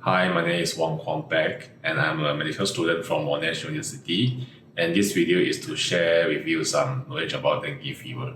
Hi, my name is Wong Kwong Beck, and I'm a medical student from Monash University. And this video is to share with you some knowledge about dengue fever.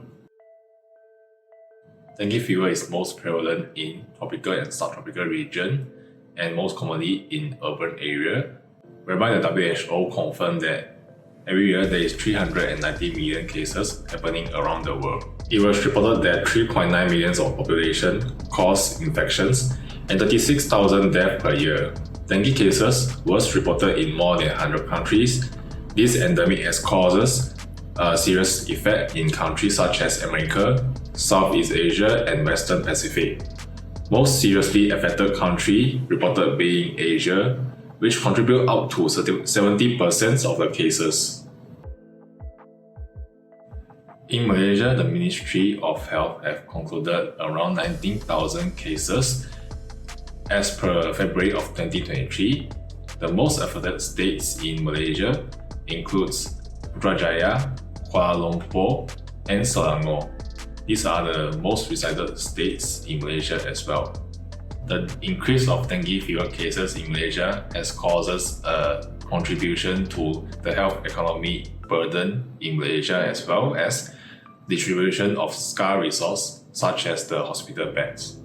Dengue fever is most prevalent in tropical and subtropical region, and most commonly in urban area, whereby the WHO confirmed that every year there is 390 million cases happening around the world. It was reported that 3.9 million of population cause infections and 36,000 deaths per year. Dengue cases was reported in more than 100 countries. This endemic has causes a serious effect in countries such as America, Southeast Asia, and Western Pacific. Most seriously affected country reported being Asia, which contribute up to 70% of the cases. In Malaysia, the Ministry of Health have concluded around 19,000 cases. As per February of 2023, the most affected states in Malaysia includes Putrajaya, Kuala Lumpur, and Selangor. These are the most resided states in Malaysia as well. The increase of dengue fever cases in Malaysia has causes a contribution to the health economy burden in Malaysia, as well as distribution of scarce resources such as the hospital beds.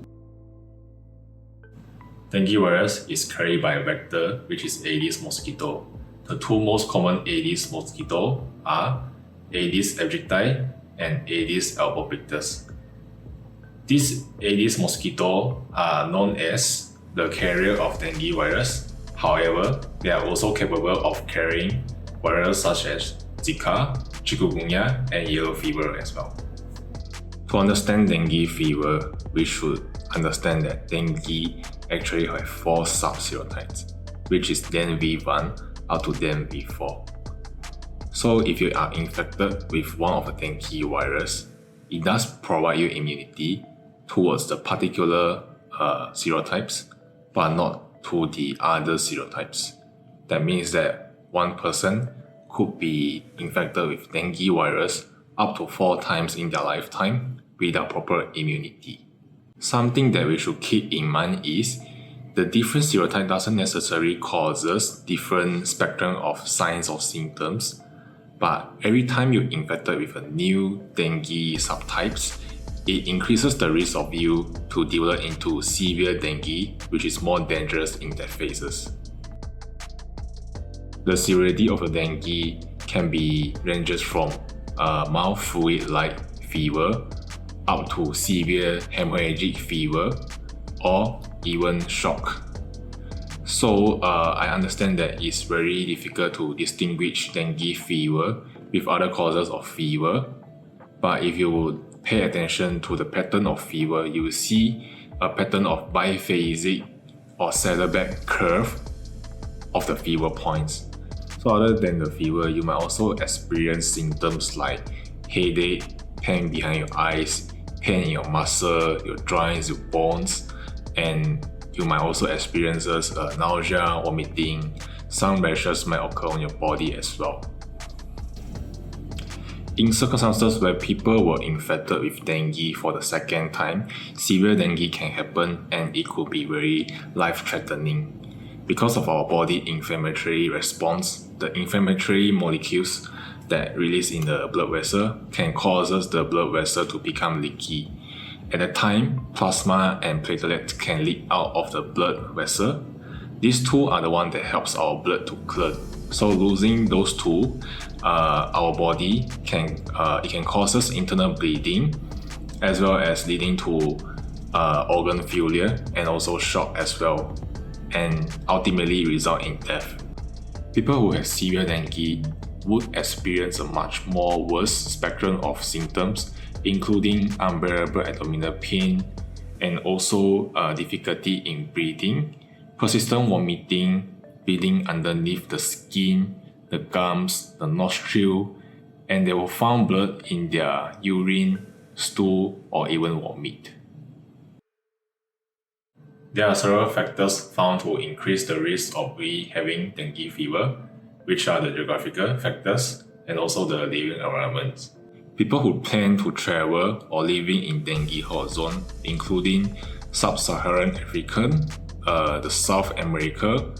Dengue virus is carried by a vector, which is Aedes mosquito. The two most common Aedes mosquito are Aedes aegypti and Aedes albopictus. These Aedes mosquito are known as the carrier of dengue virus. However, they are also capable of carrying viruses such as Zika, chikungunya, and yellow fever as well. To understand dengue fever, we should understand that dengue actually have 4 sub-serotypes, which is DenV1 up to DenV4. So if you are infected with one of the dengue virus, it does provide you immunity towards the particular serotypes, but not to the other serotypes. That means that one person could be infected with dengue virus up to 4 times in their lifetime without proper immunity. Something that we should keep in mind is the different serotype doesn't necessarily causes different spectrum of signs or symptoms, but every time you're infected with a new dengue subtypes, it increases the risk of you to develop into severe dengue, which is more dangerous in that phases. The severity of the dengue can be ranges from mild fluid-like fever up to severe hemorrhagic fever or even shock. So I understand that it's very difficult to distinguish dengue fever with other causes of fever, but if you would pay attention to the pattern of fever, you will see a pattern of biphasic or saddleback curve of the fever points. So other than the fever, you might also experience symptoms like headache, pain behind your eyes, pain in your muscle, your joints, your bones, and you might also experience nausea, vomiting. Some rashes might occur on your body as well. In circumstances where people were infected with dengue for the second time, severe dengue can happen and it could be very life-threatening. Because of our body inflammatory response, the inflammatory molecules that release in the blood vessel can cause the blood vessel to become leaky. At that time, plasma and platelets can leak out of the blood vessel. These two are the ones that helps our blood to clot. So losing those two, our body can cause us internal bleeding, as well as leading to organ failure and also shock as well, and ultimately result in death. People who have severe dengue would experience a much more worse spectrum of symptoms, including unbearable abdominal pain and also difficulty in breathing, persistent vomiting, bleeding underneath the skin, the gums, the nostril, and they will find blood in their urine, stool, or even vomit. There are several factors found to increase the risk of we having dengue fever, which are the geographical factors and also the living environment. People who plan to travel or living in dengue hot zone, including Sub-Saharan African, the South America,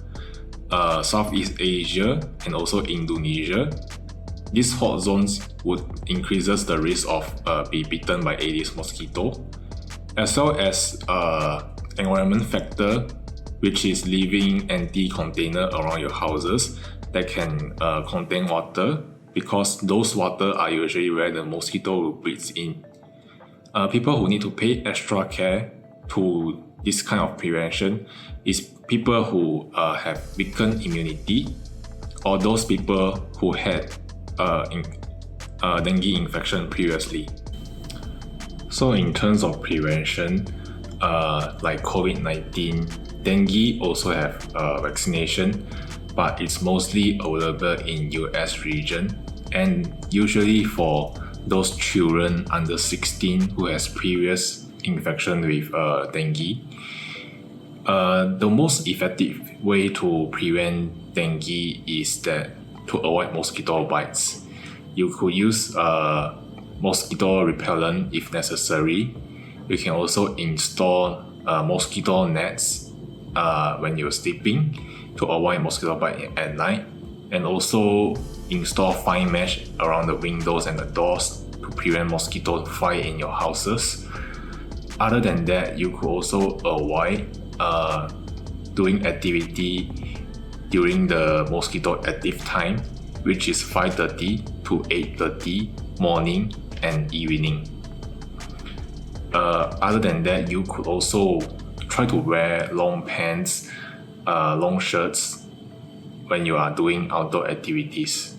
Southeast Asia, and also Indonesia. These hot zones would increases the risk of be bitten by Aedes mosquito, as well as environment factor, which is leaving empty container around your houses that can contain water, because those water are usually where the mosquito will breed in. People who need to pay extra care to this kind of prevention is people who have weakened immunity, or those people who had dengue infection previously. So in terms of prevention, like COVID-19, dengue also have vaccination, but it's mostly available in US region, and usually for those children under 16 who has previous infection with dengue. The most effective way to prevent dengue is that to avoid mosquito bites. You could use mosquito repellent if necessary. You can also install mosquito nets when you're sleeping to avoid mosquito bite at night, and also install fine mesh around the windows and the doors to prevent mosquito fly in your houses. Other than that, you could also avoid doing activity during the mosquito active time, which is 5:30 to 8:30 morning and evening. Other than that, you could also try to wear long pants, long shirts when you are doing outdoor activities.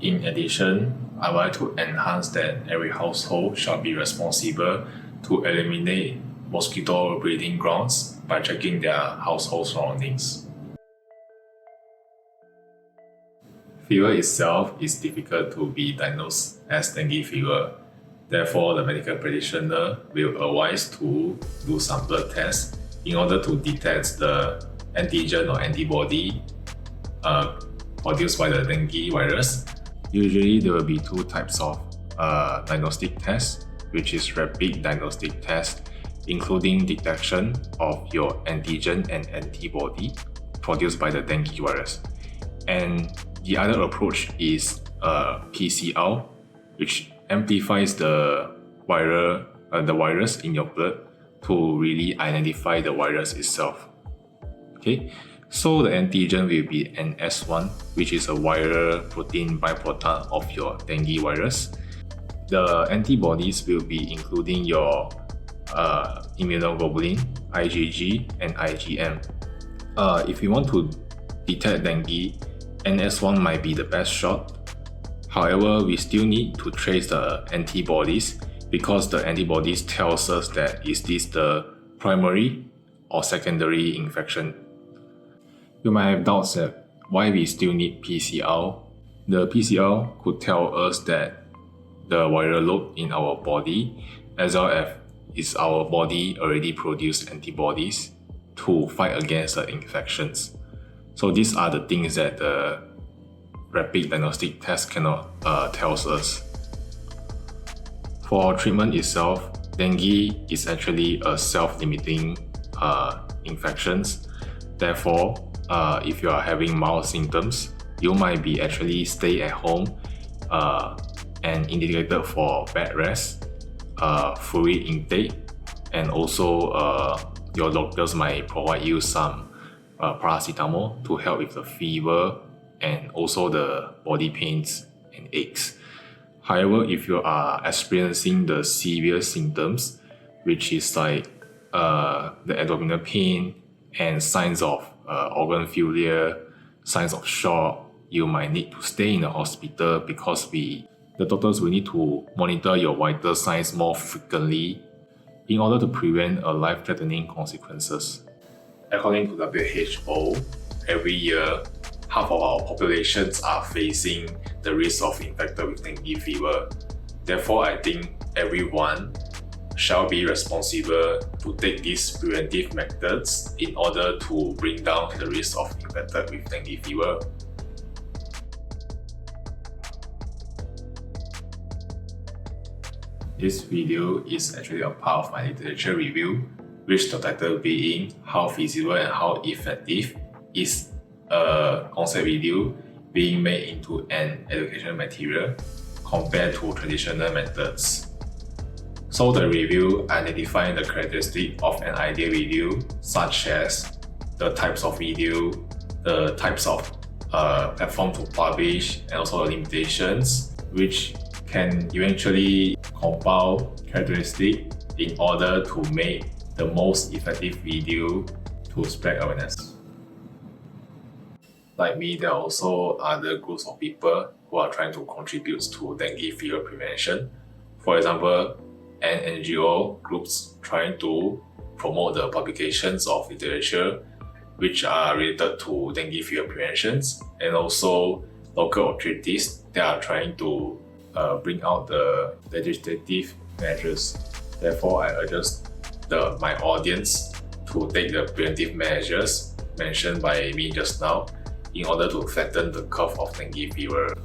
In addition, I would like to enhance that every household shall be responsible to eliminate mosquito breeding grounds by checking their household surroundings. Fever itself is difficult to be diagnosed as dengue fever. Therefore, the medical practitioner will advise to do some blood tests in order to detect the antigen or antibody produced by the dengue virus. Usually, there will be two types of diagnostic tests, which is rapid diagnostic test, including detection of your antigen and antibody produced by the dengue virus. And the other approach is PCR, which amplifies the virus in your blood to really identify the virus itself. Okay, so the antigen will be an S1, which is a viral protein biproduct of your dengue virus. The antibodies will be including your immunoglobulin, IgG, and IgM. If you want to detect dengue, NS1 might be the best shot. However, we still need to trace the antibodies, because the antibodies tells us that is this the primary or secondary infection. You might have doubts that why we still need PCR. The PCR could tell us that the viral load in our body, as well as is our body already produced antibodies to fight against the infections. So these are the things that the rapid diagnostic test cannot tells us. For treatment itself, dengue is actually a self-limiting infections. Therefore, if you are having mild symptoms, you might be actually stay at home and indicated for bed rest, fluid intake, and also your doctors might provide you some paracetamol to help with the fever and also the body pains and aches. However, if you are experiencing the severe symptoms, which is like the abdominal pain and signs of organ failure, signs of shock, you might need to stay in the hospital, because the doctors will need to monitor your vital signs more frequently in order to prevent life-threatening consequences. According to WHO, every year, half of our populations are facing the risk of infected with dengue fever. Therefore, I think everyone shall be responsible to take these preventive methods in order to bring down the risk of infected with dengue fever. This video is actually a part of my literature review. which the title being How Feasible and How Effective is a concept video being made into an educational material compared to traditional methods. So the review identifying the characteristics of an ideal video, such as the types of video, the types of platform to publish, and also the limitations, which can eventually compile characteristics in order to make the most effective video to spread awareness. Like me, there are also other groups of people who are trying to contribute to dengue fever prevention. For example, an NGO groups trying to promote the publications of literature which are related to dengue fever preventions, and also local authorities that are trying to bring out the legislative measures. Therefore, I urge my audience to take the preventive measures mentioned by me just now in order to flatten the curve of dengue fever.